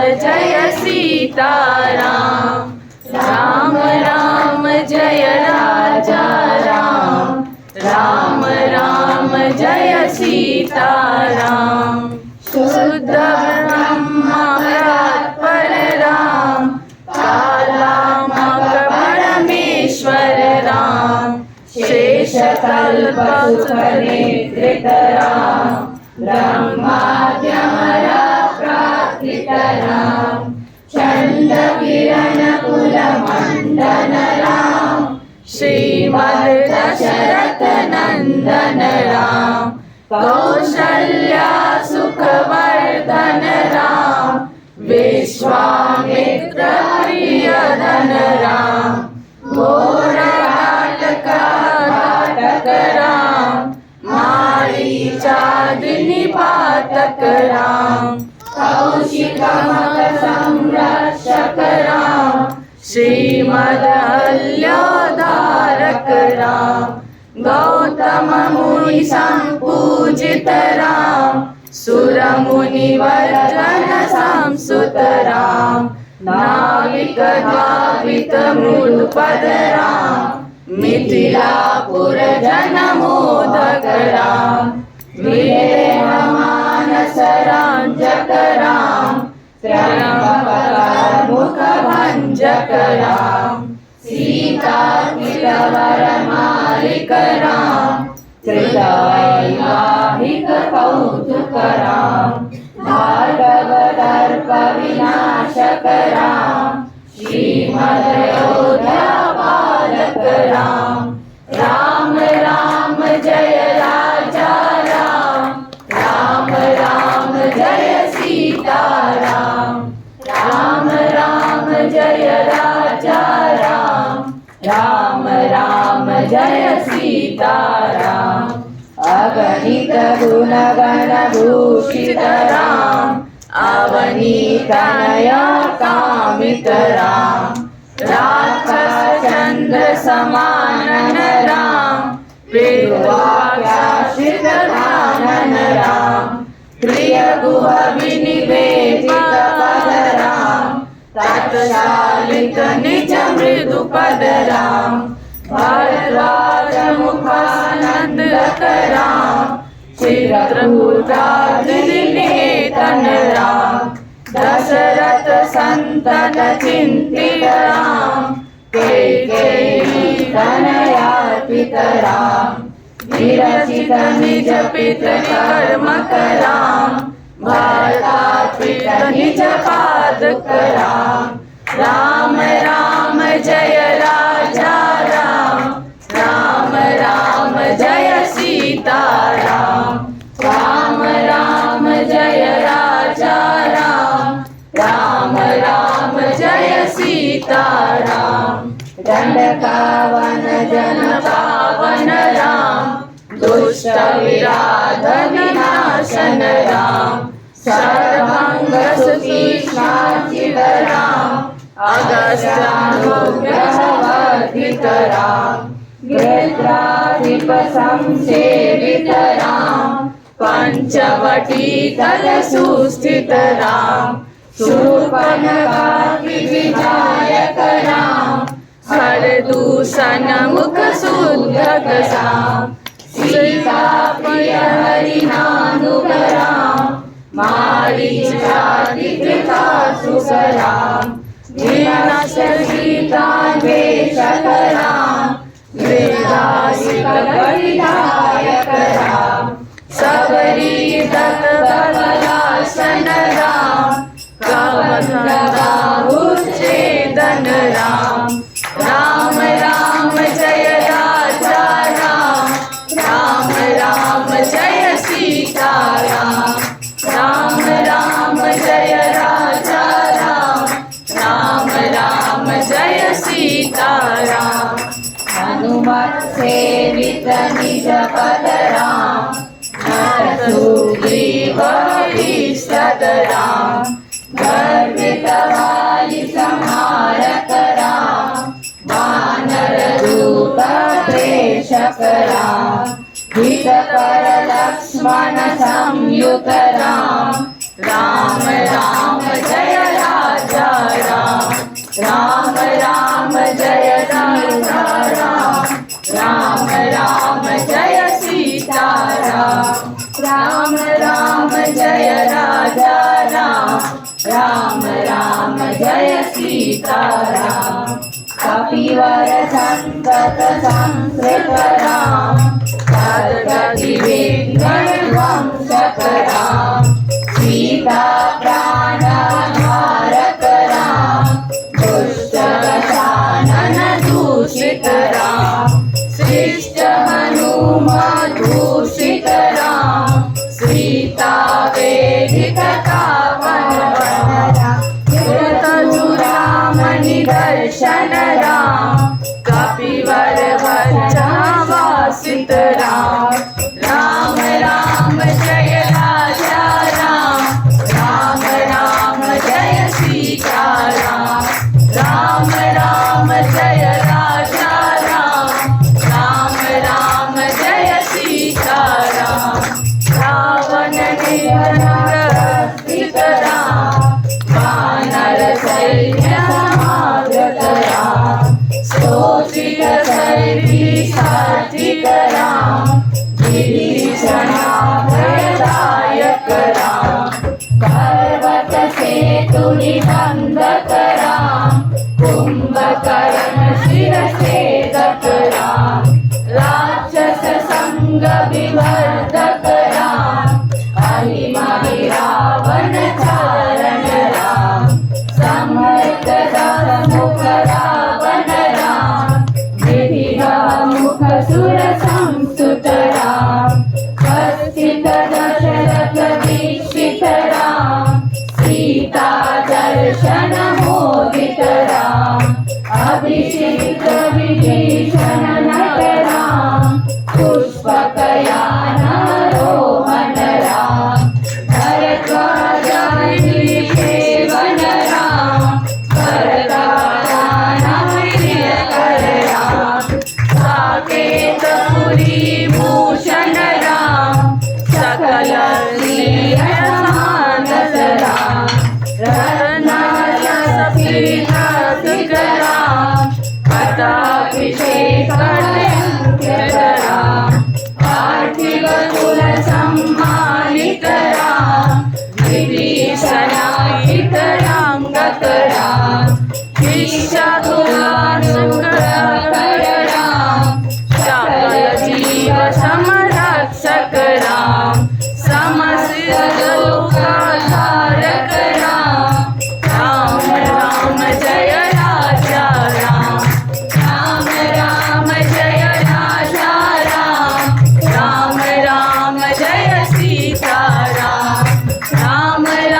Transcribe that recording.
जय सीताराम। राम राम जय राजा राम। राम राम जय सीताराम। शुद्ध ब्रह्म परराम। कालामक परमेश्वर राम। शेषकल्प सुखनेत्रितराम। ब्रह्माद्यमर प्राकृतराम। चंड किरण कुल मंडन राम। श्रीमद दशरथ नंदन राम। कौशल्या सुखवर्धन राम। विश्वामित्र प्रियधन राम। घोर घातक राम। मारीचादिनि पातक राम। कौशिक संरक्षक राम। श्रीमद अल्योद्धारक राम। गौतम मुनि संपूजित राम। सुर मुनि वर्जन संसुत राम। नाविक भावित मृदुपद राम। मिथिलापुर जन मोदक राम। मानस रंजक राम। मुख भंजक राम। सीता तिलवर मालिक राम। वैवाहिक कौतुक राम। भार्गव दर्प विनाशक राम। श्रीमद अयोध्या पालक राम। राम राम जय राजा राम। राम राम जय सीताराम। राम राम जय राजा राम। राम राम जय सीताराम। अगणित गुण गण भूषित राम। अवनीतनय कामित राम। राक्षस चंद्र समान राम। प्रियवाक्याश्रित कानन राम। प्रिय गुह विनिवेदित पद राम। तत्शालित निज मृदु पद राम। भरद्वाज मुखानंदक राम। चित्रकूटाद्रिनिकेतन राम। दशरथ संतत चिंतित राम। कैकेयी तनयार्पित राम। विरचित निज पितृ कर्मक राम। भरतार्पित निज पादक राम। राम राम जय राजा राम। राम राम जय सीताराम। राम राम जय राजा राम। राम राम जय सीताराम। दंडकावन जन पावन राम। दुष्ट विराध विनाशन राम। सर्वंग सुतीक्ष्णाचित राम। अगस्त्यानुग्रह वर्धित राम। गृध्राधिप संसेवित राम। पंचवटी तल सुस्थित राम। शूर्पणखा विधायक राम। हरदूषण मुख शुद्धक राम। सीता प्रिय हरिनानुग राम। मारीचादिकृतासुक राम। विनाश सीतान्वेषक राम। वेदासिक परिधायक राम। सबरी दत्त बलासन राम। कवचेदन राम। राम राम जय राजा राम। राम राम जय सीताराम। राम राम जय राजा राम। राम राम जय सीताराम। हनुमत सेवित निज पद राम। सुग्रीव ईषद राम। गर्वित वाली संहारक राम। वानर दूत प्रेषक राम। हितकर लक्ष्मण संयुत राम। राम राम जय जय राजा राम, राम राम जय सीताराम, राम राम जय राजा राम, राम राम जय सीताराम, कपिवर संतत संस्कृत राम, सद्गति विघ्नविध्वंसक राम, सीता प्राण धारक राम, दुष्ट दशानन दूषित राम, शिष्ट हनुमत दूषित राम, सीता वेदित पावन राम, जुरामणि दर्शन राम, कपिवर वासित राम, राम राम जय राजा राम, राम राम जय सीताराम, राम राम जय राजा राम, राम राम जय सीताराम, रावण निहत राम, वानर सैन्य समागत राम, स्तोत्रित सैरी सात्विक राम, विभीषणाभयदायक राम, पर्वत सेतु निबंधक राम, कुंभकर्ण शिरछेदक राम, राक्षस संग विवर्धक राम, अहिमहि रावण चारण राम, समर्थ मुख रावण राम, विधिह मुख सुर संस्तुत राम, कथित दशरथ दीक्षित राम, सीता दर्शन मोदित राम, अभिषेक विभीषण नट राम, पुष्पक यान रोहण राम, भरद्वाज सेवन राम, भरद्वाज प्रियकर राम, साकेत पुरी भूषण राम, सकल मानस राम, रत्नालंकृत राम, पटाभिषेक राम, पार्थिव कुल सम्मानित राम, विभीषणाहित राम गत राम, ईशादुलासुकर राम, सकल जीव समरक्षक राम, समस्त लोकाधारक राम, राम राम जय राजा राम, राम राम जय राजा राम, राम राम जय सीताराम, राम राम